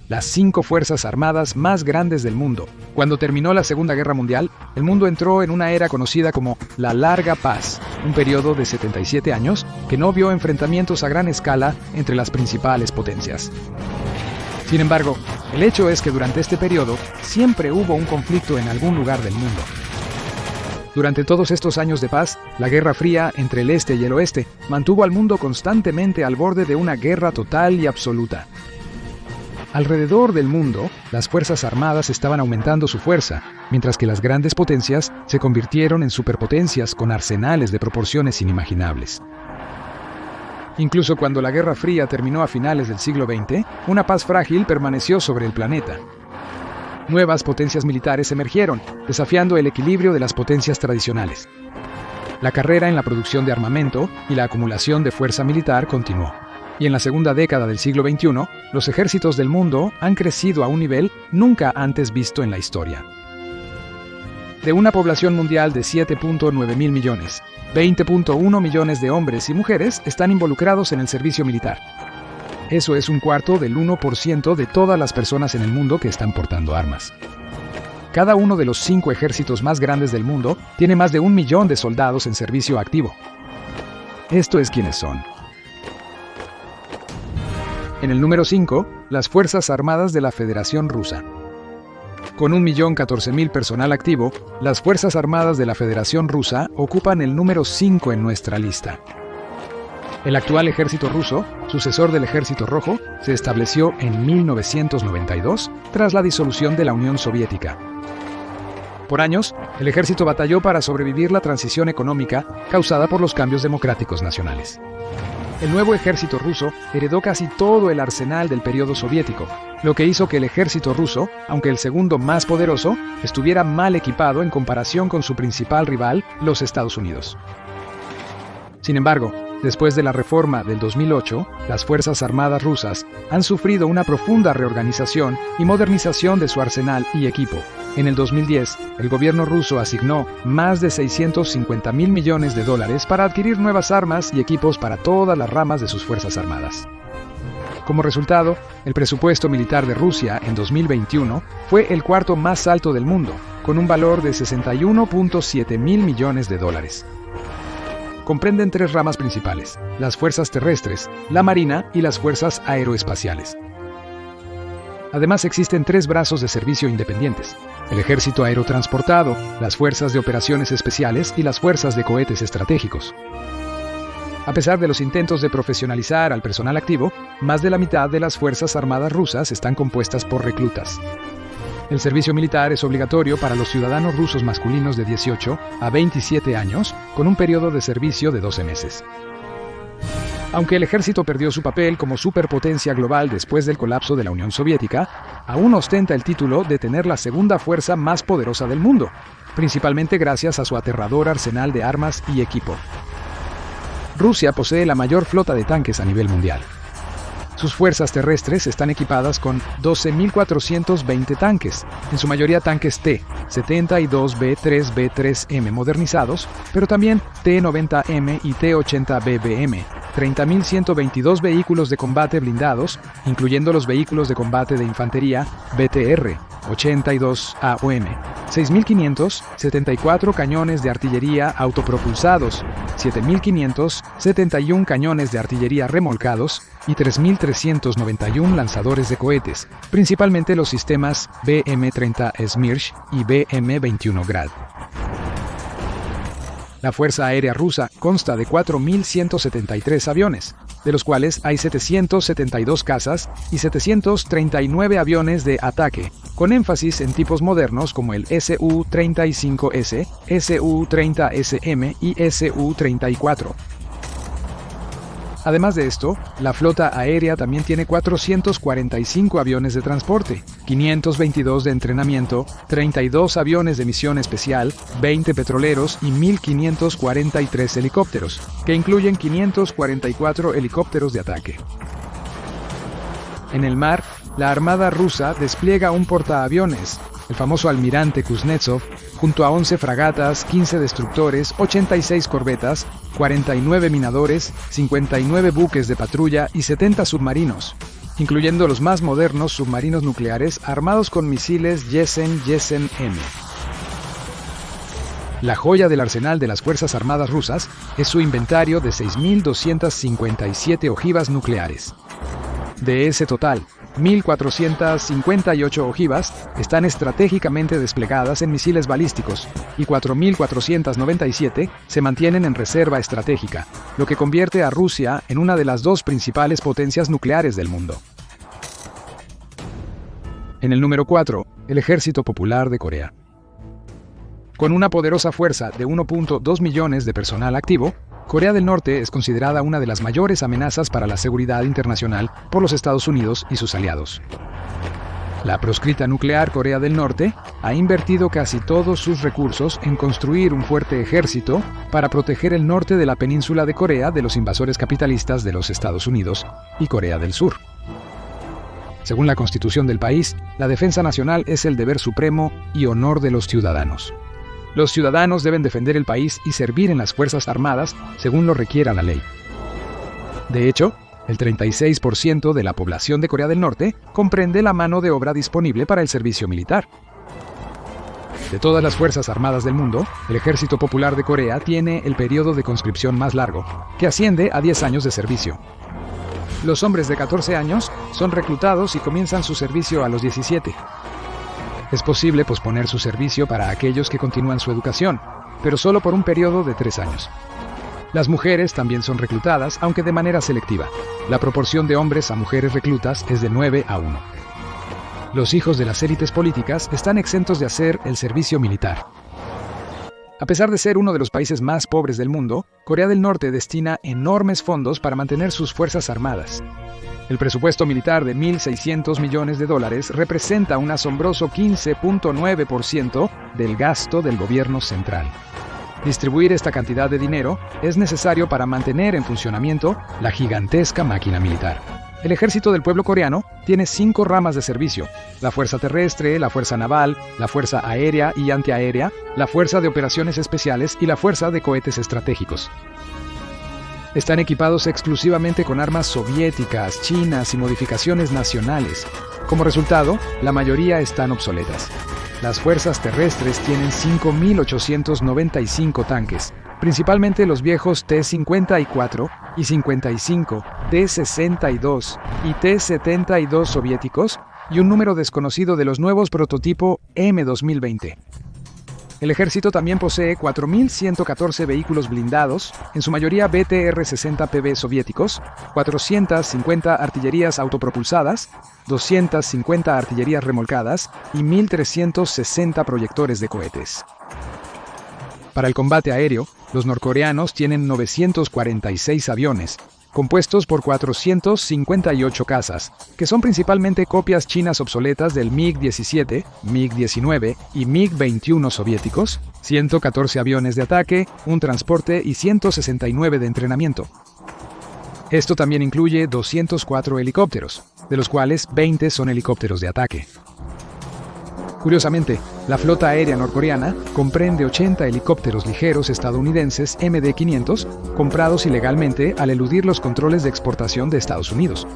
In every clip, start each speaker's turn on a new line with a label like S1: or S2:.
S1: las 5 fuerzas armadas más grandes del mundo. Cuando terminó la Segunda Guerra Mundial, el mundo entró en una era conocida como la Larga Paz, un periodo de 77 años que no vio enfrentamientos a gran escala entre las principales potencias. Sin embargo, el hecho es que durante este periodo siempre hubo un conflicto en algún lugar del mundo. Durante todos estos años de paz, la Guerra Fría entre el Este y el Oeste mantuvo al mundo constantemente al borde de una guerra total y absoluta. Alrededor del mundo, las fuerzas armadas estaban aumentando su fuerza, mientras que las grandes potencias se convirtieron en superpotencias con arsenales de proporciones inimaginables. Incluso cuando la Guerra Fría terminó a finales del siglo XX, una paz frágil permaneció sobre el planeta. Nuevas potencias militares emergieron, desafiando el equilibrio de las potencias tradicionales. La carrera en la producción de armamento y la acumulación de fuerza militar continuó. Y en la segunda década del siglo XXI, los ejércitos del mundo han crecido a un nivel nunca antes visto en la historia. De una población mundial de 7.9 mil millones, 20.1 millones de hombres y mujeres están involucrados en el servicio militar. Eso es un cuarto del 1% de todas las personas en el mundo que están portando armas. Cada uno de los 5 ejércitos más grandes del mundo tiene más de 1 millón de soldados en servicio activo. Esto es quiénes son. En el número 5, las Fuerzas Armadas de la Federación Rusa. Con 1.014.000 personal activo, las Fuerzas Armadas de la Federación Rusa ocupan el número 5 en nuestra lista. El actual ejército ruso, sucesor del Ejército Rojo, se estableció en 1992 tras la disolución de la Unión Soviética. Por años, el ejército batalló para sobrevivir la transición económica causada por los cambios democráticos nacionales. El nuevo ejército ruso heredó casi todo el arsenal del periodo soviético, lo que hizo que el ejército ruso, aunque el segundo más poderoso, estuviera mal equipado en comparación con su principal rival, los Estados Unidos. Sin embargo, después de la reforma del 2008, las Fuerzas Armadas rusas han sufrido una profunda reorganización y modernización de su arsenal y equipo. En el 2010, el gobierno ruso asignó más de $650.000 millones para adquirir nuevas armas y equipos para todas las ramas de sus Fuerzas Armadas. Como resultado, el presupuesto militar de Rusia en 2021 fue el cuarto más alto del mundo, con un valor de $61.7 mil millones. Comprenden 3 ramas principales: las fuerzas terrestres, la marina y las fuerzas aeroespaciales. Además, existen 3 brazos de servicio independientes: el ejército aerotransportado, las fuerzas de operaciones especiales y las fuerzas de cohetes estratégicos. A pesar de los intentos de profesionalizar al personal activo, más de la mitad de las Fuerzas Armadas rusas están compuestas por reclutas. El servicio militar es obligatorio para los ciudadanos rusos masculinos de 18 a 27 años, con un periodo de servicio de 12 meses. Aunque el ejército perdió su papel como superpotencia global después del colapso de la Unión Soviética, aún ostenta el título de tener la segunda fuerza más poderosa del mundo, principalmente gracias a su aterrador arsenal de armas y equipo. Rusia posee la mayor flota de tanques a nivel mundial. Sus fuerzas terrestres están equipadas con 12.420 tanques, en su mayoría tanques T-72B3B3M modernizados, pero también T-90M y T-80BBM, 30.122 vehículos de combate blindados, incluyendo los vehículos de combate de infantería BTR, 82 AOM, 6.574 cañones de artillería autopropulsados, 7.571 cañones de artillería remolcados y 3.391 lanzadores de cohetes, principalmente los sistemas BM-30 Smirch y BM-21 Grad. La Fuerza Aérea Rusa consta de 4.173 aviones, de los cuales hay 772 cazas y 739 aviones de ataque, con énfasis en tipos modernos como el Su-35S, Su-30SM y Su-34. Además de esto, la flota aérea también tiene 445 aviones de transporte, 522 de entrenamiento, 32 aviones de misión especial, 20 petroleros y 1.543 helicópteros, que incluyen 544 helicópteros de ataque. En el mar, la Armada rusa despliega un portaaviones, el famoso Almirante Kuznetsov, junto a 11 fragatas, 15 destructores, 86 corbetas, 49 minadores, 59 buques de patrulla y 70 submarinos. incluyendo los más modernos submarinos nucleares armados con misiles Yeltsin-M. La joya del arsenal de las Fuerzas Armadas rusas es su inventario de 6.257 ojivas nucleares. De ese total, 1.458 ojivas están estratégicamente desplegadas en misiles balísticos y 4.497 se mantienen en reserva estratégica, lo que convierte a Rusia en una de las dos principales potencias nucleares del mundo. En el número 4, el Ejército Popular de Corea. Con una poderosa fuerza de 1.2 millones de personal activo, Corea del Norte es considerada una de las mayores amenazas para la seguridad internacional por los Estados Unidos y sus aliados. La proscrita nuclear Corea del Norte ha invertido casi todos sus recursos en construir un fuerte ejército para proteger el norte de la península de Corea de los invasores capitalistas de los Estados Unidos y Corea del Sur. Según la Constitución del país, la defensa nacional es el deber supremo y honor de los ciudadanos. Los ciudadanos deben defender el país y servir en las Fuerzas Armadas según lo requiera la ley. De hecho, el 36% de la población de Corea del Norte comprende la mano de obra disponible para el servicio militar. De todas las Fuerzas Armadas del mundo, el Ejército Popular de Corea tiene el periodo de conscripción más largo, que asciende a 10 años de servicio. Los hombres de 14 años son reclutados y comienzan su servicio a los 17. Es posible posponer su servicio para aquellos que continúan su educación, pero solo por un periodo de 3 años. Las mujeres también son reclutadas, aunque de manera selectiva. La proporción de hombres a mujeres reclutas es de 9 a 1. Los hijos de las élites políticas están exentos de hacer el servicio militar. A pesar de ser uno de los países más pobres del mundo, Corea del Norte destina enormes fondos para mantener sus fuerzas armadas. El presupuesto militar de $1.600 millones representa un asombroso 15.9% del gasto del gobierno central. Distribuir esta cantidad de dinero es necesario para mantener en funcionamiento la gigantesca máquina militar. El ejército del pueblo coreano tiene 5 ramas de servicio: la fuerza terrestre, la fuerza naval, la fuerza aérea y antiaérea, la fuerza de operaciones especiales y la fuerza de cohetes estratégicos. Están equipados exclusivamente con armas soviéticas, chinas y modificaciones nacionales. Como resultado, la mayoría están obsoletas. Las fuerzas terrestres tienen 5.895 tanques, principalmente los viejos T-54 y 55, T-62 y T-72 soviéticos, y un número desconocido de los nuevos prototipo M2020. El ejército también posee 4.114 vehículos blindados, en su mayoría BTR-60PB soviéticos, 450 artillerías autopropulsadas, 250 artillerías remolcadas y 1.360 proyectores de cohetes. Para el combate aéreo, los norcoreanos tienen 946 aviones, compuestos por 458 cazas, que son principalmente copias chinas obsoletas del MiG-17, MiG-19 y MiG-21 soviéticos, 114 aviones de ataque, un transporte y 169 de entrenamiento. Esto también incluye 204 helicópteros, de los cuales 20 son helicópteros de ataque. Curiosamente, la flota aérea norcoreana comprende 80 helicópteros ligeros estadounidenses MD-500 comprados ilegalmente al eludir los controles de exportación de Estados Unidos.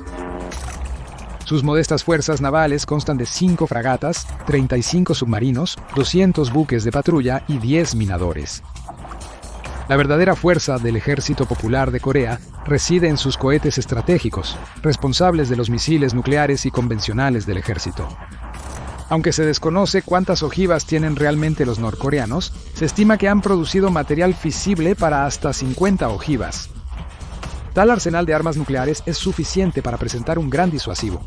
S1: Sus modestas fuerzas navales constan de 5 fragatas, 35 submarinos, 200 buques de patrulla y 10 minadores. La verdadera fuerza del Ejército Popular de Corea reside en sus cohetes estratégicos, responsables de los misiles nucleares y convencionales del ejército. Aunque se desconoce cuántas ojivas tienen realmente los norcoreanos, se estima que han producido material fisible para hasta 50 ojivas. Tal arsenal de armas nucleares es suficiente para presentar un gran disuasivo.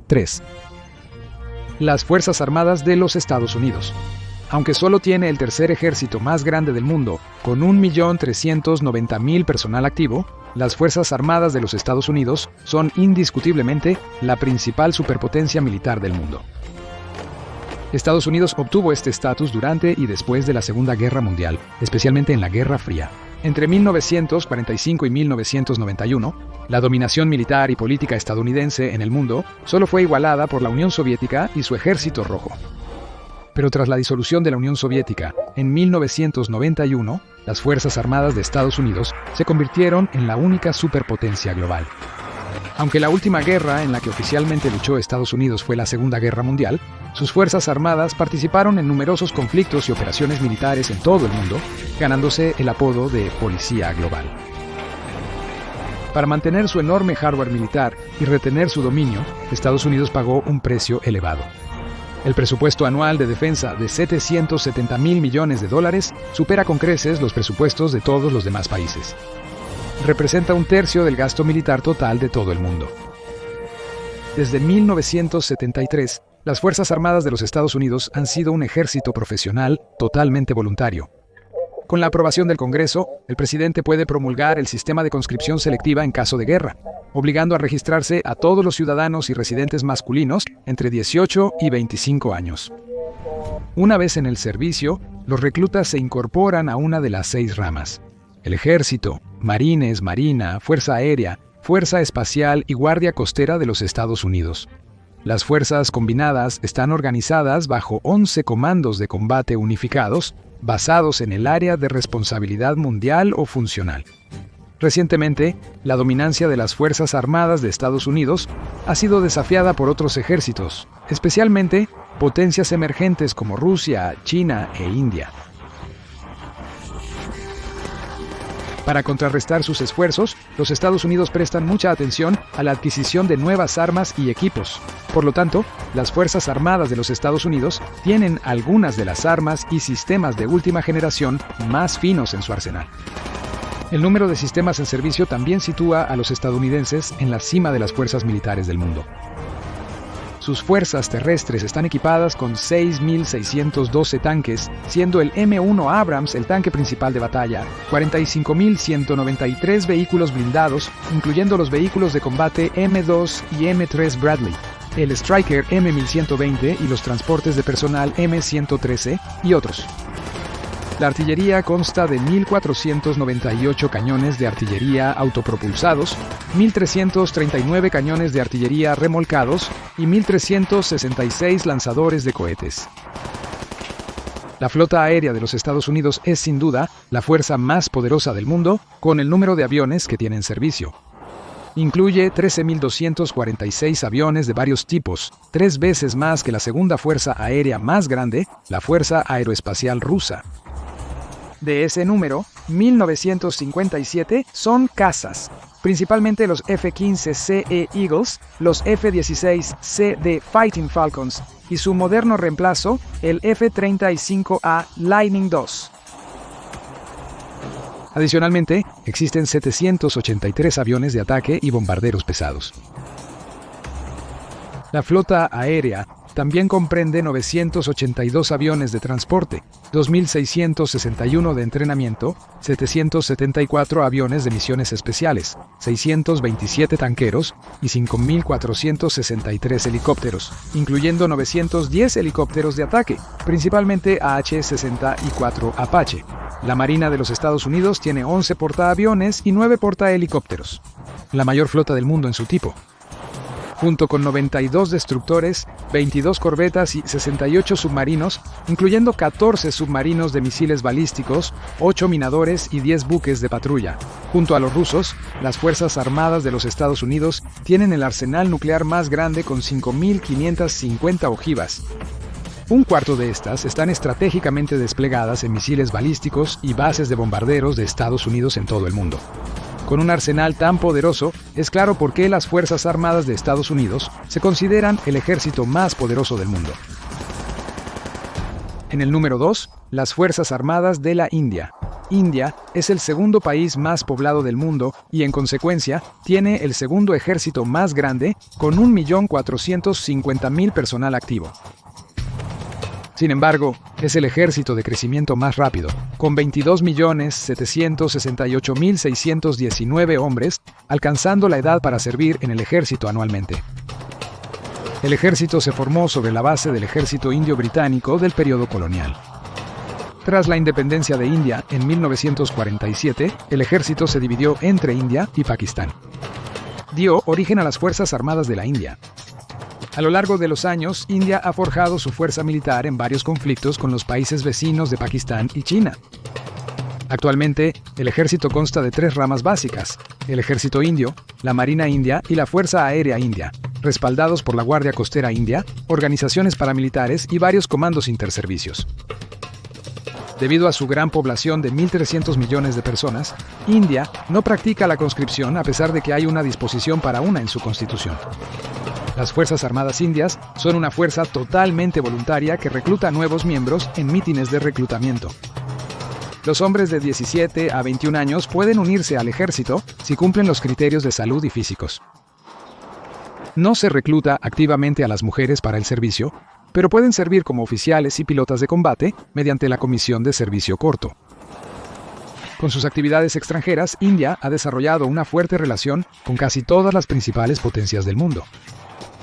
S1: 3. Las Fuerzas Armadas de los Estados Unidos. Aunque solo tiene el tercer ejército más grande del mundo, con 1.390.000 personal activo, las Fuerzas Armadas de los Estados Unidos son indiscutiblemente la principal superpotencia militar del mundo. Estados Unidos obtuvo este estatus durante y después de la Segunda Guerra Mundial, especialmente en la Guerra Fría. Entre 1945 y 1991, la dominación militar y política estadounidense en el mundo solo fue igualada por la Unión Soviética y su Ejército Rojo. Pero tras la disolución de la Unión Soviética en 1991, las Fuerzas Armadas de Estados Unidos se convirtieron en la única superpotencia global. Aunque la última guerra en la que oficialmente luchó Estados Unidos fue la Segunda Guerra Mundial, sus Fuerzas Armadas participaron en numerosos conflictos y operaciones militares en todo el mundo, ganándose el apodo de Policía Global. Para mantener su enorme hardware militar y retener su dominio, Estados Unidos pagó un precio elevado. El presupuesto anual de defensa de $770 mil millones supera con creces los presupuestos de todos los demás países. Representa un tercio del gasto militar total de todo el mundo. Desde 1973, las Fuerzas Armadas de los Estados Unidos han sido un ejército profesional totalmente voluntario. Con la aprobación del Congreso, el presidente puede promulgar el sistema de conscripción selectiva en caso de guerra, obligando a registrarse a todos los ciudadanos y residentes masculinos entre 18 y 25 años. Una vez en el servicio, los reclutas se incorporan a una de las 6 ramas: el Ejército, Marines, Marina, Fuerza Aérea, Fuerza Espacial y Guardia Costera de los Estados Unidos. Las fuerzas combinadas están organizadas bajo 11 comandos de combate unificados, basados en el área de responsabilidad mundial o funcional. Recientemente, la dominancia de las Fuerzas Armadas de Estados Unidos ha sido desafiada por otros ejércitos, especialmente potencias emergentes como Rusia, China e India. Para contrarrestar sus esfuerzos, los Estados Unidos prestan mucha atención a la adquisición de nuevas armas y equipos. Por lo tanto, las Fuerzas Armadas de los Estados Unidos tienen algunas de las armas y sistemas de última generación más finos en su arsenal. El número de sistemas en servicio también sitúa a los estadounidenses en la cima de las fuerzas militares del mundo. Sus fuerzas terrestres están equipadas con 6.612 tanques, siendo el M1 Abrams el tanque principal de batalla, 45.193 vehículos blindados, incluyendo los vehículos de combate M2 y M3 Bradley, el Stryker M1120 y los transportes de personal M113 y otros. La artillería consta de 1.498 cañones de artillería autopropulsados, 1.339 cañones de artillería remolcados y 1.366 lanzadores de cohetes. La flota aérea de los Estados Unidos es sin duda la fuerza más poderosa del mundo, con el número de aviones que tiene en servicio. Incluye 13.246 aviones de varios tipos, 3 veces más que la segunda fuerza aérea más grande, la Fuerza Aeroespacial Rusa. De ese número, 1.957 son cazas, principalmente los F-15C Eagles, los F-16C Fighting Falcons y su moderno reemplazo, el F-35A Lightning II. Adicionalmente, existen 783 aviones de ataque y bombarderos pesados. La flota aérea también comprende 982 aviones de transporte, 2.661 de entrenamiento, 774 aviones de misiones especiales, 627 tanqueros y 5.463 helicópteros, incluyendo 910 helicópteros de ataque, principalmente AH-64 Apache. La Marina de los Estados Unidos tiene 11 portaaviones y 9 portahelicópteros, la mayor flota del mundo en su tipo. Junto con 92 destructores, 22 corbetas y 68 submarinos, incluyendo 14 submarinos de misiles balísticos, 8 minadores y 10 buques de patrulla. Junto a los rusos, las Fuerzas Armadas de los Estados Unidos tienen el arsenal nuclear más grande con 5.550 ojivas. Un cuarto de estas están estratégicamente desplegadas en misiles balísticos y bases de bombarderos de Estados Unidos en todo el mundo. Con un arsenal tan poderoso, es claro por qué las Fuerzas Armadas de Estados Unidos se consideran el ejército más poderoso del mundo. En el número 2, las Fuerzas Armadas de la India. India es el segundo país más poblado del mundo y, en consecuencia, tiene el segundo ejército más grande, con 1.450.000 personal activo. Sin embargo, es el ejército de crecimiento más rápido, con 22.768.619 hombres, alcanzando la edad para servir en el ejército anualmente. El ejército se formó sobre la base del ejército indio británico del periodo colonial. Tras la independencia de India en 1947, el ejército se dividió entre India y Pakistán. Dio origen a las Fuerzas Armadas de la India. A lo largo de los años, India ha forjado su fuerza militar en varios conflictos con los países vecinos de Pakistán y China. Actualmente, el ejército consta de 3 ramas básicas: el ejército indio, la Marina India y la Fuerza Aérea India, respaldados por la Guardia Costera India, organizaciones paramilitares y varios comandos interservicios. Debido a su gran población de 1.300 millones de personas, India no practica la conscripción a pesar de que hay una disposición para una en su constitución. Las Fuerzas Armadas Indias son una fuerza totalmente voluntaria que recluta nuevos miembros en mítines de reclutamiento. Los hombres de 17 a 21 años pueden unirse al ejército si cumplen los criterios de salud y físicos. No se recluta activamente a las mujeres para el servicio, pero pueden servir como oficiales y pilotas de combate mediante la comisión de servicio corto. Con sus actividades extranjeras, India ha desarrollado una fuerte relación con casi todas las principales potencias del mundo.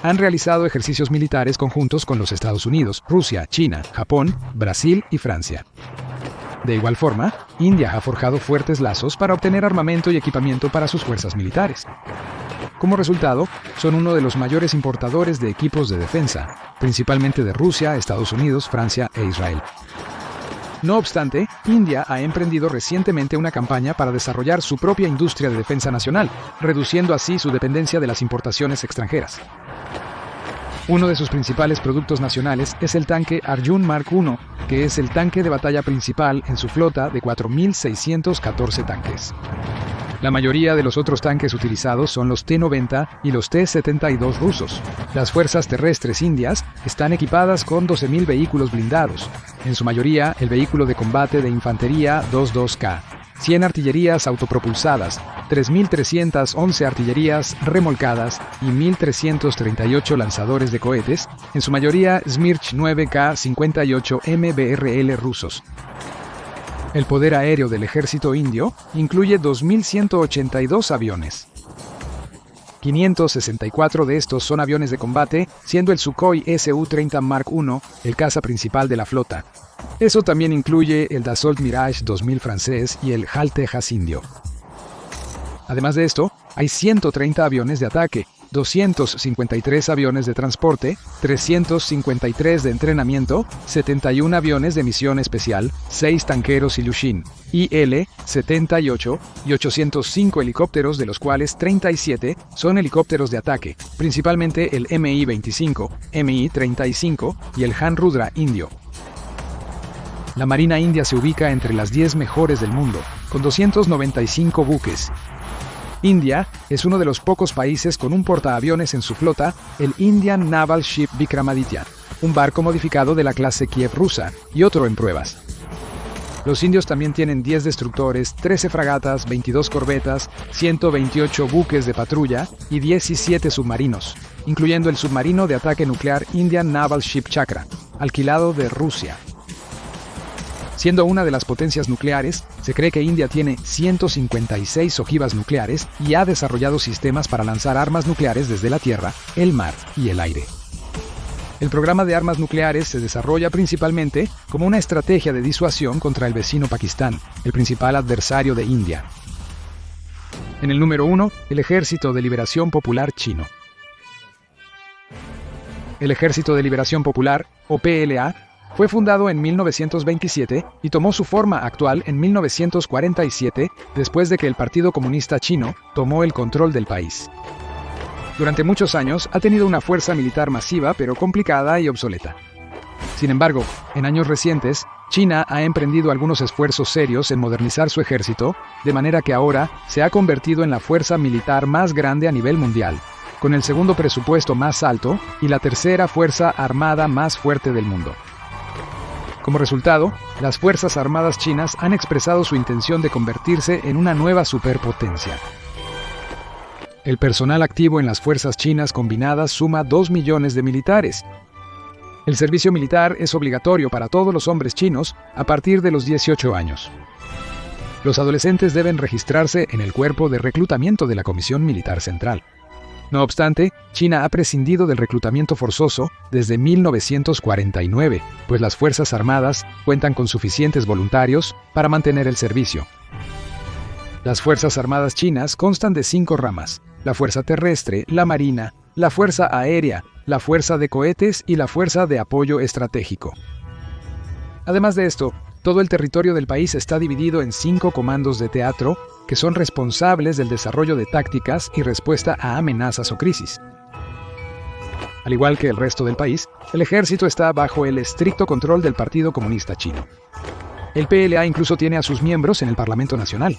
S1: Han realizado ejercicios militares conjuntos con los Estados Unidos, Rusia, China, Japón, Brasil y Francia. De igual forma, India ha forjado fuertes lazos para obtener armamento y equipamiento para sus fuerzas militares. Como resultado, son uno de los mayores importadores de equipos de defensa, principalmente de Rusia, Estados Unidos, Francia e Israel. No obstante, India ha emprendido recientemente una campaña para desarrollar su propia industria de defensa nacional, reduciendo así su dependencia de las importaciones extranjeras. Uno de sus principales productos nacionales es el tanque Arjun Mark I, que es el tanque de batalla principal en su flota de 4.614 tanques. La mayoría de los otros tanques utilizados son los T-90 y los T-72 rusos. Las fuerzas terrestres indias están equipadas con 12.000 vehículos blindados, en su mayoría el vehículo de combate de infantería 22K, 100 artillerías autopropulsadas, 3.311 artillerías remolcadas y 1.338 lanzadores de cohetes, en su mayoría Smirch 9K-58 MBRL rusos. El poder aéreo del ejército indio incluye 2.182 aviones. 564 de estos son aviones de combate, siendo el Sukhoi Su-30 Mark I el caza principal de la flota. Eso también incluye el Dassault Mirage 2000 francés y el HAL Texas indio. Además de esto, hay 130 aviones de ataque, 253 aviones de transporte, 353 de entrenamiento, 71 aviones de misión especial, 6 tanqueros Ilyushin, IL-78 y 805 helicópteros, de los cuales 37 son helicópteros de ataque, principalmente el Mi-25, Mi-35 y el Han Rudra indio. La Marina India se ubica entre las 10 mejores del mundo, con 295 buques. India es uno de los pocos países con un portaaviones en su flota, el Indian Naval Ship Vikramaditya, un barco modificado de la clase Kiev rusa y otro en pruebas. Los indios también tienen 10 destructores, 13 fragatas, 22 corbetas, 128 buques de patrulla y 17 submarinos, incluyendo el submarino de ataque nuclear Indian Naval Ship Chakra, alquilado de Rusia. Siendo una de las potencias nucleares, se cree que India tiene 156 ojivas nucleares y ha desarrollado sistemas para lanzar armas nucleares desde la tierra, el mar y el aire. El programa de armas nucleares se desarrolla principalmente como una estrategia de disuasión contra el vecino Pakistán, el principal adversario de India. En el número 1, el Ejército de Liberación Popular Chino. El Ejército de Liberación Popular, o PLA, fue fundado en 1927 y tomó su forma actual en 1947, después de que el Partido Comunista Chino tomó el control del país. Durante muchos años ha tenido una fuerza militar masiva pero complicada y obsoleta. Sin embargo, en años recientes, China ha emprendido algunos esfuerzos serios en modernizar su ejército, de manera que ahora se ha convertido en la fuerza militar más grande a nivel mundial, con el segundo presupuesto más alto y la tercera fuerza armada más fuerte del mundo. Como resultado, las Fuerzas Armadas chinas han expresado su intención de convertirse en una nueva superpotencia. El personal activo en las fuerzas chinas combinadas suma 2 millones de militares. El servicio militar es obligatorio para todos los hombres chinos a partir de los 18 años. Los adolescentes deben registrarse en el cuerpo de reclutamiento de la Comisión Militar Central. No obstante, China ha prescindido del reclutamiento forzoso desde 1949, pues las Fuerzas Armadas cuentan con suficientes voluntarios para mantener el servicio. Las Fuerzas Armadas chinas constan de 5 ramas: la Fuerza Terrestre, la Marina, la Fuerza Aérea, la Fuerza de Cohetes y la Fuerza de Apoyo Estratégico. Además de esto, todo el territorio del país está dividido en 5 comandos de teatro que son responsables del desarrollo de tácticas y respuesta a amenazas o crisis. Al igual que el resto del país, el ejército está bajo el estricto control del Partido Comunista Chino. El PLA incluso tiene a sus miembros en el Parlamento Nacional.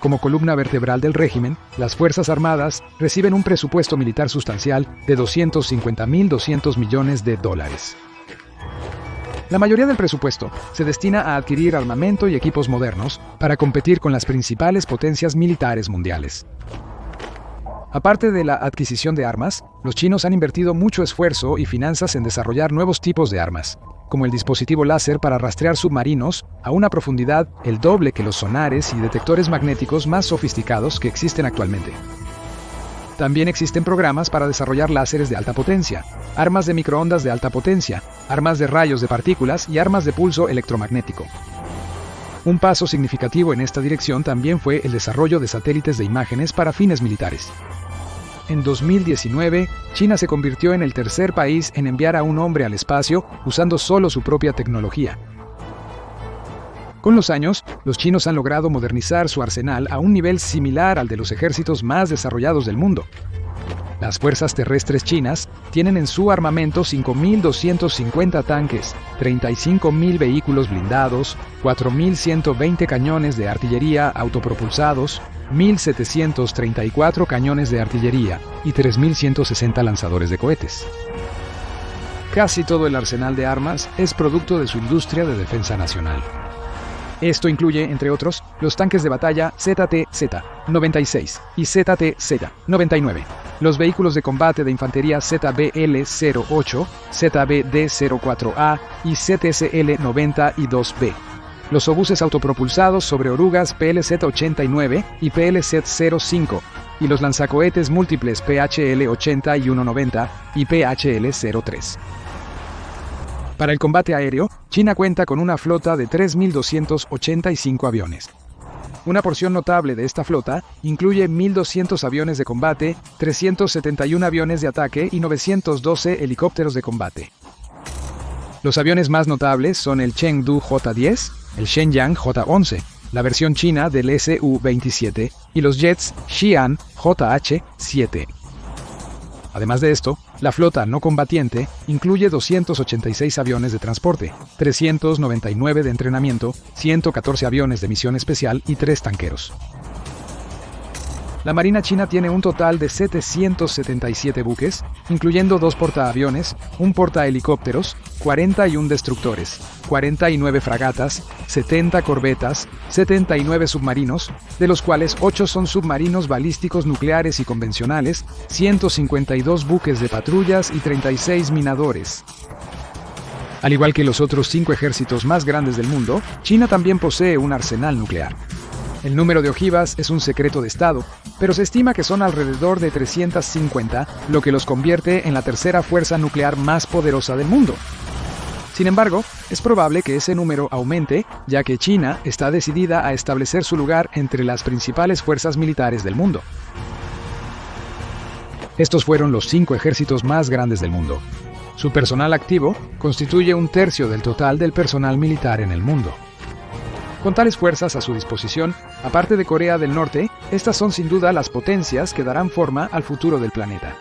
S1: Como columna vertebral del régimen, las Fuerzas Armadas reciben un presupuesto militar sustancial de 250.200 millones de dólares. La mayoría del presupuesto se destina a adquirir armamento y equipos modernos para competir con las principales potencias militares mundiales. Aparte de la adquisición de armas, los chinos han invertido mucho esfuerzo y finanzas en desarrollar nuevos tipos de armas, como el dispositivo láser para rastrear submarinos a una profundidad el doble que los sonares y detectores magnéticos más sofisticados que existen actualmente. También existen programas para desarrollar láseres de alta potencia, armas de microondas de alta potencia, armas de rayos de partículas y armas de pulso electromagnético. Un paso significativo en esta dirección también fue el desarrollo de satélites de imágenes para fines militares. En 2019, China se convirtió en el tercer país en enviar a un hombre al espacio usando solo su propia tecnología. Con los años, los chinos han logrado modernizar su arsenal a un nivel similar al de los ejércitos más desarrollados del mundo. Las fuerzas terrestres chinas tienen en su armamento 5.250 tanques, 35.000 vehículos blindados, 4.120 cañones de artillería autopropulsados, 1.734 cañones de artillería y 3.160 lanzadores de cohetes. Casi todo el arsenal de armas es producto de su industria de defensa nacional. Esto incluye, entre otros, los tanques de batalla ZT-Z-96 y ZT-Z-99, los vehículos de combate de infantería ZBL-08, ZBD-04A y ZTCL-92B, los obuses autopropulsados sobre orugas PLZ-89 y PLZ-05, y los lanzacohetes múltiples PHL-80 y 190 y PHL-03. Para el combate aéreo, China cuenta con una flota de 3.285 aviones. Una porción notable de esta flota incluye 1.200 aviones de combate, 371 aviones de ataque y 912 helicópteros de combate. Los aviones más notables son el Chengdu J-10, el Shenyang J-11, la versión china del Su-27 y los jets Xi'an JH-7. Además de esto, la flota no combatiente incluye 286 aviones de transporte, 399 de entrenamiento, 114 aviones de misión especial y 3 tanqueros. La Marina china tiene un total de 777 buques, incluyendo 2 portaaviones, un portahelicópteros, 41 destructores, 49 fragatas, 70 corbetas, 79 submarinos, de los cuales 8 son submarinos balísticos nucleares y convencionales, 152 buques de patrullas y 36 minadores. Al igual que los otros 5 ejércitos más grandes del mundo, China también posee un arsenal nuclear. El número de ojivas es un secreto de Estado, pero se estima que son alrededor de 350, lo que los convierte en la tercera fuerza nuclear más poderosa del mundo. Sin embargo, es probable que ese número aumente, ya que China está decidida a establecer su lugar entre las principales fuerzas militares del mundo. Estos fueron los 5 ejércitos más grandes del mundo. Su personal activo constituye un tercio del total del personal militar en el mundo. Con tales fuerzas a su disposición, aparte de Corea del Norte, estas son sin duda las potencias que darán forma al futuro del planeta.